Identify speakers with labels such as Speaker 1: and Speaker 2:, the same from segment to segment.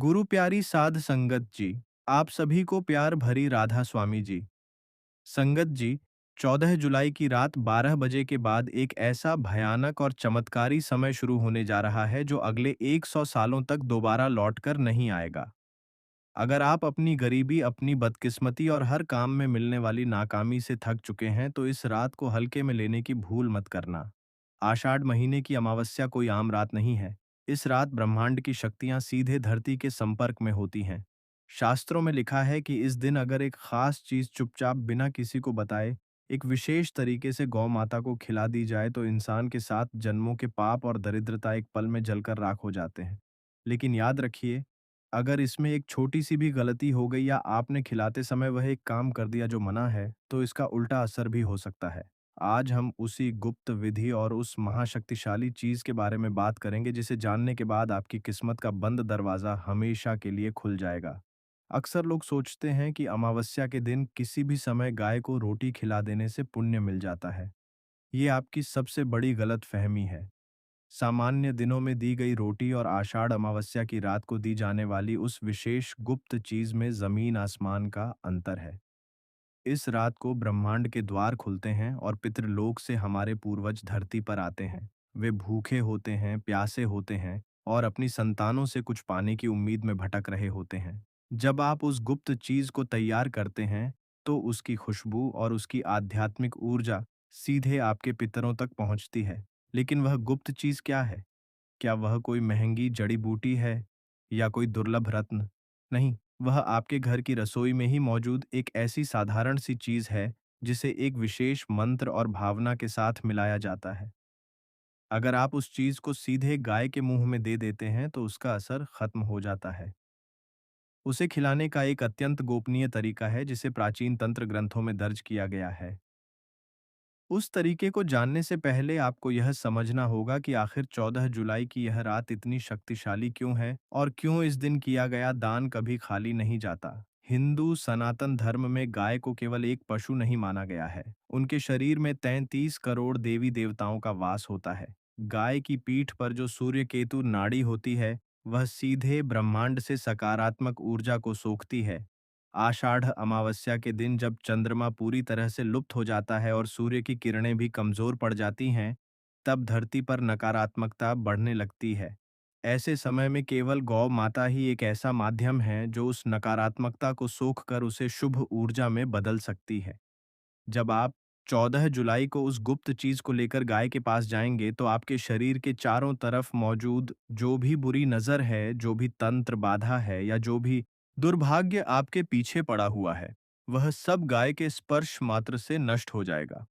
Speaker 1: गुरु प्यारी साध संगत जी, आप सभी को प्यार भरी राधा स्वामी जी। संगत जी, 14 जुलाई की रात 12 बजे के बाद एक ऐसा भयानक और चमत्कारी समय शुरू होने जा रहा है जो अगले 100 सालों तक दोबारा लौटकर नहीं आएगा। अगर आप अपनी गरीबी, अपनी बदकिस्मती और हर काम में मिलने वाली नाकामी से थक चुके हैं, तो इस रात को हल्के में लेने की भूल मत करना। आषाढ़ महीने की अमावस्या कोई आम रात नहीं है। इस रात ब्रह्मांड की शक्तियां सीधे धरती के संपर्क में होती हैं। शास्त्रों में लिखा है कि इस दिन अगर एक खास चीज चुपचाप बिना किसी को बताए, एक विशेष तरीके से गौ माता को खिला दी जाए, तो इंसान के 7 जन्मों के पाप और दरिद्रता एक पल में जलकर राख हो जाते हैं। लेकिन याद रखिए, अगर इसमें एक छोटी-सी भी गलती हो गई या आपने खिलाते समय वह एक काम कर दिया जो मना है, तो इसका उल्टा असर भी हो सकता है। आज हम उसी गुप्त विधि और उस महाशक्तिशाली चीज़ के बारे में बात करेंगे जिसे जानने के बाद आपकी किस्मत का बंद दरवाज़ा हमेशा के लिए खुल जाएगा। अक्सर लोग सोचते हैं कि अमावस्या के दिन किसी भी समय गाय को रोटी खिला देने से पुण्य मिल जाता है। ये आपकी सबसे बड़ी गलतफ़हमी है। सामान्य दिनों में दी गई रोटी और आषाढ़ अमावस्या की रात को दी जाने वाली उस विशेष गुप्त चीज में जमीन आसमान का अंतर है। इस रात को ब्रह्मांड के द्वार खुलते हैं और पितृलोक से हमारे पूर्वज धरती पर आते हैं। वे भूखे होते हैं, प्यासे होते हैं और अपनी संतानों से कुछ पाने की उम्मीद में भटक रहे होते हैं। जब आप उस गुप्त चीज को तैयार करते हैं, तो उसकी खुशबू और उसकी आध्यात्मिक ऊर्जा सीधे आपके पितरों तक पहुंचती है। लेकिन वह गुप्त चीज क्या है? क्या वह कोई महंगी जड़ी बूटी है या कोई दुर्लभ रत्न? नहीं, वह आपके घर की रसोई में ही मौजूद एक ऐसी साधारण सी चीज है जिसे एक विशेष मंत्र और भावना के साथ मिलाया जाता है। अगर आप उस चीज को सीधे गाय के मुंह में दे देते हैं, तो उसका असर खत्म हो जाता है। उसे खिलाने का एक अत्यंत गोपनीय तरीका है जिसे प्राचीन तंत्र ग्रंथों में दर्ज किया गया है। उस तरीके को जानने से पहले आपको यह समझना होगा कि आखिर 14 जुलाई की यह रात इतनी शक्तिशाली क्यों है और क्यों इस दिन किया गया दान कभी खाली नहीं जाता। हिंदू सनातन धर्म में गाय को केवल एक पशु नहीं माना गया है। उनके शरीर में 33 करोड़ देवी देवताओं का वास होता है। गाय की पीठ पर जो सूर्य केतु नाड़ी होती है, वह सीधे ब्रह्मांड से सकारात्मक ऊर्जा को सोखती है। आषाढ़ अमावस्या के दिन जब चंद्रमा पूरी तरह से लुप्त हो जाता है और सूर्य की किरणें भी कमजोर पड़ जाती हैं, तब धरती पर नकारात्मकता बढ़ने लगती है। ऐसे समय में केवल गौ माता ही एक ऐसा माध्यम है जो उस नकारात्मकता को सोख कर उसे शुभ ऊर्जा में बदल सकती है। जब आप 14 जुलाई को उस गुप्त चीज को लेकर गाय के पास जाएंगे, तो आपके शरीर के चारों तरफ मौजूद जो भी बुरी नजर है, जो भी तंत्र बाधा है या जो भी दुर्भाग्य आपके पीछे पड़ा हुआ है, वह सब गाय के स्पर्श मात्र से नष्ट हो जाएगा।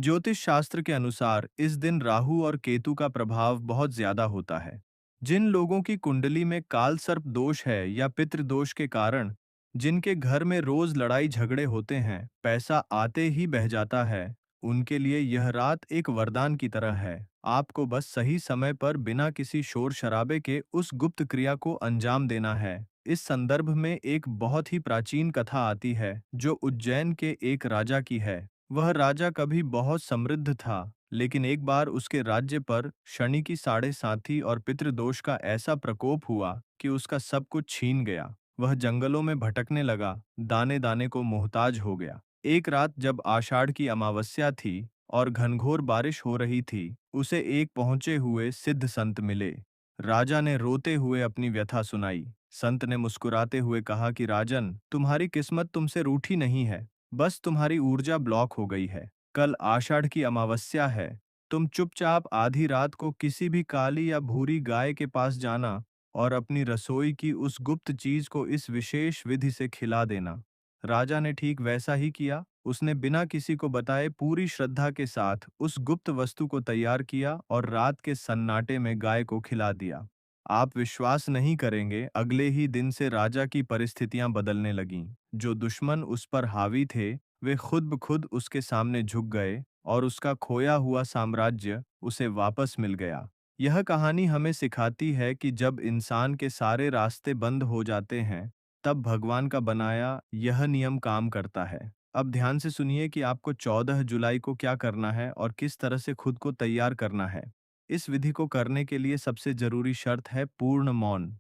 Speaker 1: ज्योतिष शास्त्र के अनुसार इस दिन राहु और केतु का प्रभाव बहुत ज्यादा होता है। जिन लोगों की कुंडली में काल सर्प दोष है या पितृ दोष के कारण जिनके घर में रोज लड़ाई झगड़े होते हैं, पैसा आते ही बह जाता है, उनके लिए यह रात एक वरदान की तरह है। आपको बस सही समय पर बिना किसी शोर शराबे के उस गुप्त क्रिया को अंजाम देना है। इस संदर्भ में एक बहुत ही प्राचीन कथा आती है जो उज्जैन के एक राजा की है। वह राजा कभी बहुत समृद्ध था, लेकिन एक बार उसके राज्य पर शनि की साढ़े साथी और पितृदोष का ऐसा प्रकोप हुआ कि उसका सब कुछ छीन गया। वह जंगलों में भटकने लगा, दाने दाने को मोहताज हो गया। एक रात जब आषाढ़ की अमावस्या थी और घनघोर बारिश हो रही थी, उसे एक पहुंचे हुए सिद्ध संत मिले। राजा ने रोते हुए अपनी व्यथा सुनाई। संत ने मुस्कुराते हुए कहा कि राजन, तुम्हारी किस्मत तुमसे रूठी नहीं है, बस तुम्हारी ऊर्जा ब्लॉक हो गई है। कल आषाढ़ की अमावस्या है। तुम चुपचाप आधी रात को किसी भी काली या भूरी गाय के पास जाना और अपनी रसोई की उस गुप्त चीज को इस विशेष विधि से खिला देना। राजा ने ठीक वैसा ही किया। उसने बिना किसी को बताए पूरी श्रद्धा के साथ उस गुप्त वस्तु को तैयार किया और रात के सन्नाटे में गाय को खिला दिया। आप विश्वास नहीं करेंगे, अगले ही दिन से राजा की परिस्थितियां बदलने लगीं। जो दुश्मन उस पर हावी थे, वे खुद ब खुद उसके सामने झुक गए और उसका खोया हुआ साम्राज्य उसे वापस मिल गया। यह कहानी हमें सिखाती है कि जब इंसान के सारे रास्ते बंद हो जाते हैं, तब भगवान का बनाया यह नियम काम करता है। अब ध्यान से सुनिए कि आपको 14 जुलाई को क्या करना है और किस तरह से खुद को तैयार करना है। इस विधि को करने के लिए सबसे जरूरी शर्त है पूर्ण मौन,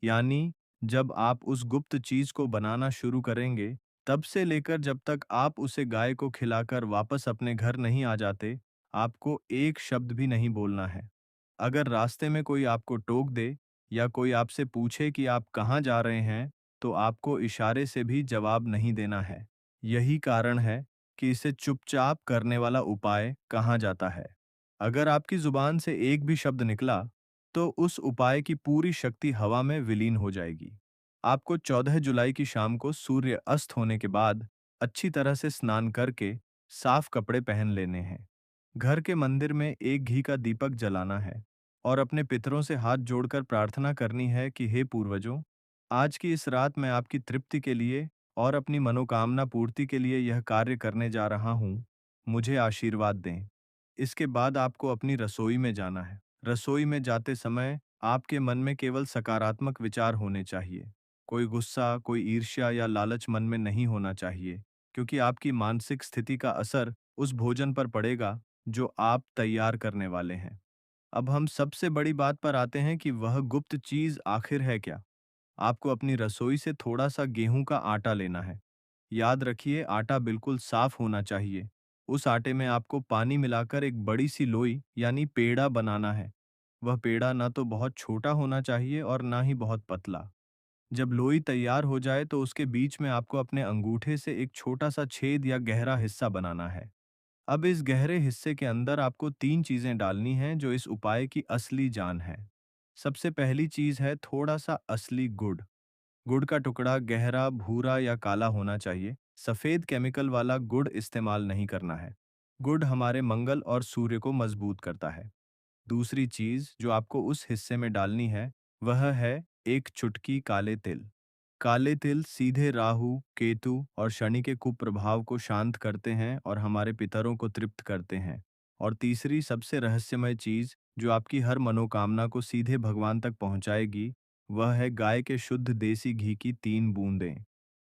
Speaker 1: यानी जब आप उस गुप्त चीज को बनाना शुरू करेंगे, तब से लेकर जब तक आप उसे गाय को खिलाकर वापस अपने घर नहीं आ जाते, आपको एक शब्द भी नहीं बोलना है। अगर रास्ते में कोई आपको टोक दे या कोई आपसे पूछे कि आप कहाँ जा रहे हैं, तो आपको इशारे से भी जवाब नहीं देना है। यही कारण है कि इसे चुपचाप करने वाला उपाय कहा जाता है। अगर आपकी जुबान से एक भी शब्द निकला, तो उस उपाय की पूरी शक्ति हवा में विलीन हो जाएगी। आपको 14 जुलाई की शाम को सूर्य अस्त होने के बाद अच्छी तरह से स्नान करके साफ कपड़े पहन लेने हैं। घर के मंदिर में एक घी का दीपक जलाना है और अपने पितरों से हाथ जोड़कर प्रार्थना करनी है कि हे पूर्वजों, आज की इस रात मैं आपकी तृप्ति के लिए और अपनी मनोकामना पूर्ति के लिए यह कार्य करने जा रहा हूँ। मुझे आशीर्वाद दें। इसके बाद आपको अपनी रसोई में जाना है। रसोई में जाते समय आपके मन में केवल सकारात्मक विचार होने चाहिए। कोई गुस्सा, कोई ईर्ष्या या लालच मन में नहीं होना चाहिए, क्योंकि आपकी मानसिक स्थिति का असर उस भोजन पर पड़ेगा जो आप तैयार करने वाले हैं। अब हम सबसे बड़ी बात पर आते हैं कि वह गुप्त चीज आखिर है क्या। आपको अपनी रसोई से थोड़ा सा गेहूं का आटा लेना है। याद रखिए, आटा बिल्कुल साफ होना चाहिए। उस आटे में आपको पानी मिलाकर एक बड़ी सी लोई यानी पेड़ा बनाना है। वह पेड़ा ना तो बहुत छोटा होना चाहिए और ना ही बहुत पतला। जब लोई तैयार हो जाए तो उसके बीच में आपको अपने अंगूठे से एक छोटा सा छेद या गहरा हिस्सा बनाना है। अब इस गहरे हिस्से के अंदर आपको 3 चीजें डालनी हैं जो इस उपाय की असली जान है। सबसे पहली चीज है थोड़ा सा असली गुड़। गुड़ का टुकड़ा गहरा भूरा या काला होना चाहिए। सफेद केमिकल वाला गुड़ इस्तेमाल नहीं करना है। गुड़ हमारे मंगल और सूर्य को मजबूत करता है। दूसरी चीज जो आपको उस हिस्से में डालनी है, वह है एक चुटकी काले तिल। काले तिल सीधे राहु, केतु और शनि के कुप्रभाव को शांत करते हैं और हमारे पितरों को तृप्त करते हैं। और तीसरी सबसे रहस्यमय चीज जो आपकी हर मनोकामना को सीधे भगवान तक पहुंचाएगी, वह है गाय के शुद्ध देसी घी की 3 बूंदें।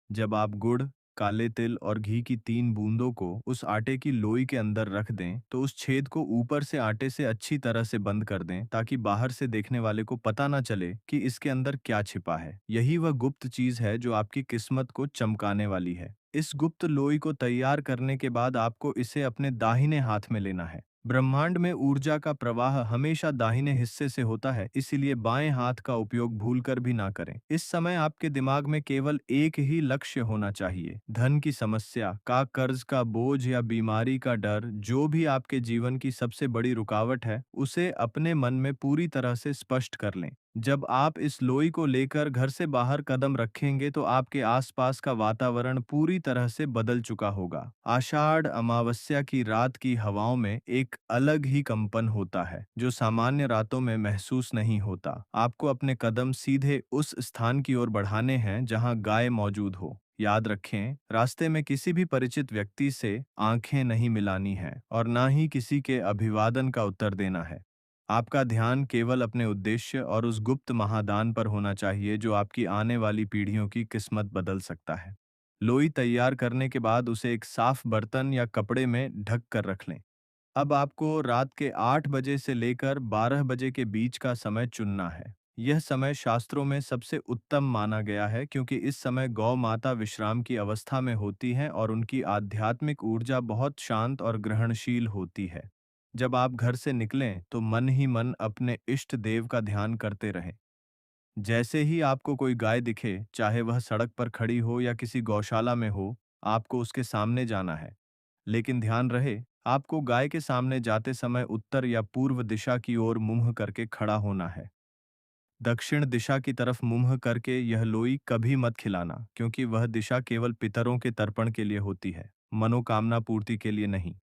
Speaker 1: जब आप गुड़, काले तिल और घी की 3 बूंदों को उस आटे की लोई के अंदर रख दें, तो उस छेद को ऊपर से आटे से अच्छी तरह से बंद कर दें ताकि बाहर से देखने वाले को पता ना चले कि इसके अंदर क्या छिपा है। यही वह गुप्त चीज है जो आपकी किस्मत को चमकाने वाली है। इस गुप्त लोई को तैयार करने के बाद आपको इसे अपने दाहिने हाथ में लेना है। ब्रह्मांड में ऊर्जा का प्रवाह हमेशा दाहिने हिस्से से होता है, इसीलिए बाएं हाथ का उपयोग भूलकर भी ना करें। इस समय आपके दिमाग में केवल एक ही लक्ष्य होना चाहिए। धन की समस्या का, कर्ज का बोझ या बीमारी का डर, जो भी आपके जीवन की सबसे बड़ी रुकावट है, उसे अपने मन में पूरी तरह से स्पष्ट कर लें। जब आप इस लोई को लेकर घर से बाहर कदम रखेंगे तो आपके आसपास का वातावरण पूरी तरह से बदल चुका होगा। आषाढ़ अमावस्या की रात की हवाओं में एक अलग ही कंपन होता है जो सामान्य रातों में महसूस नहीं होता। आपको अपने कदम सीधे उस स्थान की ओर बढ़ाने हैं जहां गाय मौजूद हो। याद रखें, रास्ते में किसी भी परिचित व्यक्ति से आंखें नहीं मिलानी है और ना ही किसी के अभिवादन का उत्तर देना है। आपका ध्यान केवल अपने उद्देश्य और उस गुप्त महादान पर होना चाहिए जो आपकी आने वाली पीढ़ियों की किस्मत बदल सकता है। लोई तैयार करने के बाद उसे एक साफ बर्तन या कपड़े में ढक कर रख लें। अब आपको रात के 8 बजे से लेकर 12 बजे के बीच का समय चुनना है। यह समय शास्त्रों में सबसे उत्तम माना गया है क्योंकि इस समय गौ माता विश्राम की अवस्था में होती हैं और उनकी आध्यात्मिक ऊर्जा बहुत शांत और ग्रहणशील होती है। जब आप घर से निकलें तो मन ही मन अपने इष्ट देव का ध्यान करते रहें। जैसे ही आपको कोई गाय दिखे, चाहे वह सड़क पर खड़ी हो या किसी गौशाला में हो, आपको उसके सामने जाना है। लेकिन ध्यान रहे, आपको गाय के सामने जाते समय उत्तर या पूर्व दिशा की ओर मुंह करके खड़ा होना है। दक्षिण दिशा की तरफ मुंह करके यह लोई कभी मत खिलाना, क्योंकि वह दिशा केवल पितरों के तर्पण के लिए होती है, मनोकामना पूर्ति के लिए नहीं।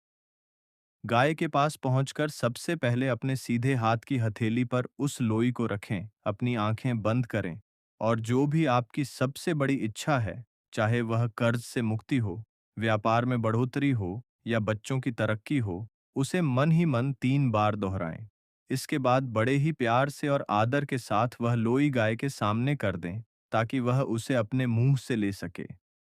Speaker 1: गाय के पास पहुंचकर सबसे पहले अपने सीधे हाथ की हथेली पर उस लोई को रखें, अपनी आंखें बंद करें और जो भी आपकी सबसे बड़ी इच्छा है, चाहे वह कर्ज से मुक्ति हो, व्यापार में बढ़ोतरी हो या बच्चों की तरक्की हो, उसे मन ही मन 3 बार दोहराएं। इसके बाद बड़े ही प्यार से और आदर के साथ वह लोई गाय के सामने कर दें ताकि वह उसे अपने मुंह से ले सके।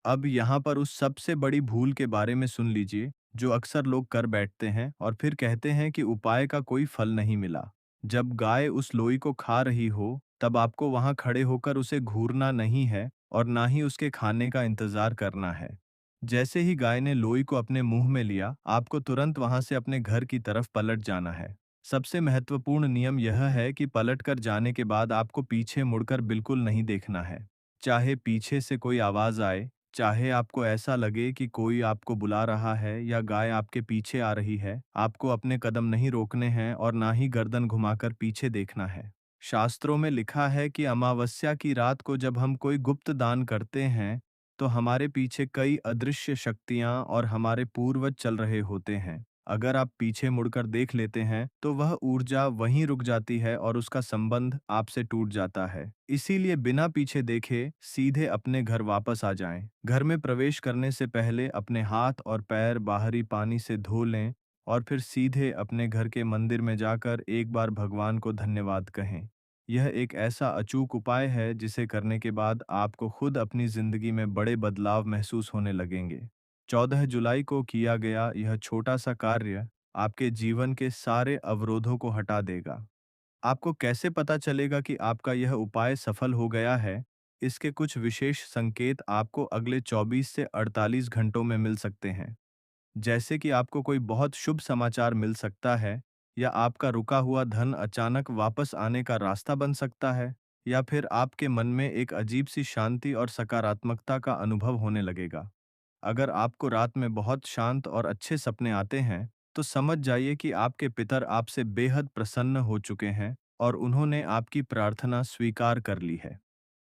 Speaker 1: अब यहाँ पर उस सबसे बड़ी भूल के बारे में सुन लीजिए जो अक्सर लोग कर बैठते हैं और फिर कहते हैं कि उपाय का कोई फल नहीं मिला। जब गाय उस लोई को खा रही हो, तब आपको वहां खड़े होकर उसे घूरना नहीं है और ना ही उसके खाने का इंतजार करना है। जैसे ही गाय ने लोई को अपने मुंह में लिया, आपको तुरंत वहां से अपने घर की तरफ पलट जाना है। सबसे महत्वपूर्ण नियम यह है कि पलट कर जाने के बाद आपको पीछे मुड़कर बिल्कुल नहीं देखना है। चाहे पीछे से कोई आवाज आए, चाहे आपको ऐसा लगे कि कोई आपको बुला रहा है या गाय आपके पीछे आ रही है, आपको अपने कदम नहीं रोकने हैं और ना ही गर्दन घुमाकर पीछे देखना है। शास्त्रों में लिखा है कि अमावस्या की रात को जब हम कोई गुप्त दान करते हैं, तो हमारे पीछे कई अदृश्य शक्तियां और हमारे पूर्वज चल रहे होते हैं। अगर आप पीछे मुड़कर देख लेते हैं, तो वह ऊर्जा वहीं रुक जाती है और उसका संबंध आपसे टूट जाता है। इसीलिए बिना पीछे देखे सीधे अपने घर वापस आ जाएं। घर में प्रवेश करने से पहले अपने हाथ और पैर बाहरी पानी से धो लें और फिर सीधे अपने घर के मंदिर में जाकर एक बार भगवान को धन्यवाद कहें। यह एक ऐसा अचूक उपाय है जिसे करने के बाद आपको खुद अपनी जिंदगी में बड़े बदलाव महसूस होने लगेंगे। 14 जुलाई को किया गया यह छोटा सा कार्य आपके जीवन के सारे अवरोधों को हटा देगा। आपको कैसे पता चलेगा कि आपका यह उपाय सफल हो गया है? इसके कुछ विशेष संकेत आपको अगले 24 से 48 घंटों में मिल सकते हैं। जैसे कि आपको कोई बहुत शुभ समाचार मिल सकता है, या आपका रुका हुआ धन अचानक वापस आने का रास्ता बन सकता है, या फिर आपके मन में एक अजीब सी शांति और सकारात्मकता का अनुभव होने लगेगा। अगर आपको रात में बहुत शांत और अच्छे सपने आते हैं, तो समझ जाइए कि आपके पितर आपसे बेहद प्रसन्न हो चुके हैं और उन्होंने आपकी प्रार्थना स्वीकार कर ली है।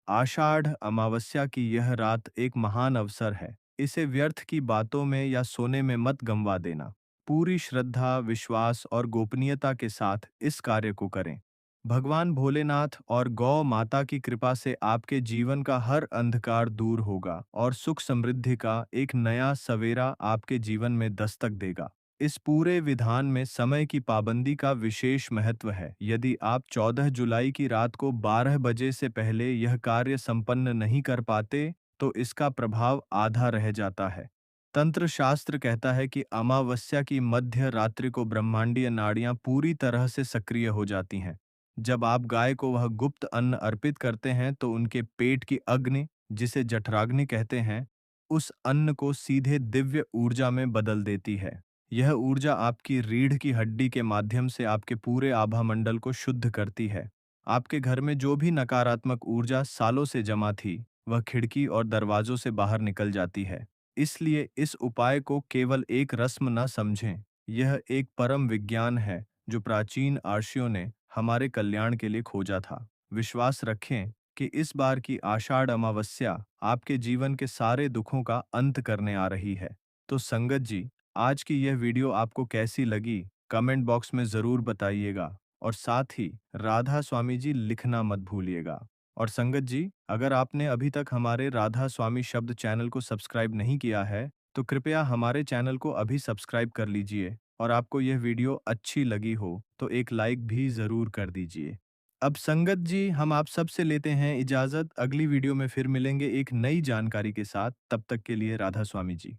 Speaker 1: आषाढ़ अमावस्या की यह रात एक महान अवसर है। इसे व्यर्थ की बातों में या सोने में मत गंवा देना। पूरी श्रद्धा, विश्वास और गोपनीयता के साथ इस कार्य को करें। भगवान भोलेनाथ और गौ माता की कृपा से आपके जीवन का हर अंधकार दूर होगा और सुख समृद्धि का एक नया सवेरा आपके जीवन में दस्तक देगा। इस पूरे विधान में समय की पाबंदी का विशेष महत्व है। यदि आप 14 जुलाई की रात को 12 बजे से पहले यह कार्य संपन्न नहीं कर पाते, तो इसका प्रभाव आधा रह जाता है। तंत्र शास्त्र कहता है कि अमावस्या की मध्य रात्रि को ब्रह्मांडीय नाड़ियां पूरी तरह से सक्रिय हो जाती हैं। जब आप गाय को वह गुप्त अन्न अर्पित करते हैं, तो उनके पेट की अग्नि, जिसे जठराग्नि कहते हैं, उस अन्न को सीधे दिव्य ऊर्जा में बदल देती है। यह ऊर्जा आपकी रीढ़ की हड्डी के माध्यम से आपके पूरे आभा मंडल को शुद्ध करती है। आपके घर में जो भी नकारात्मक ऊर्जा सालों से जमा थी, वह खिड़की और दरवाजों से बाहर निकल जाती है। इसलिए इस उपाय को केवल एक रस्म न समझें। यह एक परम विज्ञान है जो प्राचीन आर्षियों ने हमारे कल्याण के लिए खोजा था। विश्वास रखें कि इस बार की आषाढ़ अमावस्या आपके जीवन के सारे दुखों का अंत करने आ रही है। तो संगत जी, आज की यह वीडियो आपको कैसी लगी, कमेंट बॉक्स में ज़रूर बताइएगा और साथ ही राधा स्वामी जी लिखना मत भूलिएगा। और संगत जी, अगर आपने अभी तक हमारे राधा स्वामी शब्द चैनल को सब्सक्राइब नहीं किया है, तो कृपया हमारे चैनल को अभी सब्सक्राइब कर लीजिए और आपको यह वीडियो अच्छी लगी हो तो एक लाइक भी ज़रूर कर दीजिए। अब संगत जी, हम आप सबसे लेते हैं इजाज़त। अगली वीडियो में फिर मिलेंगे एक नई जानकारी के साथ। तब तक के लिए राधा स्वामी जी।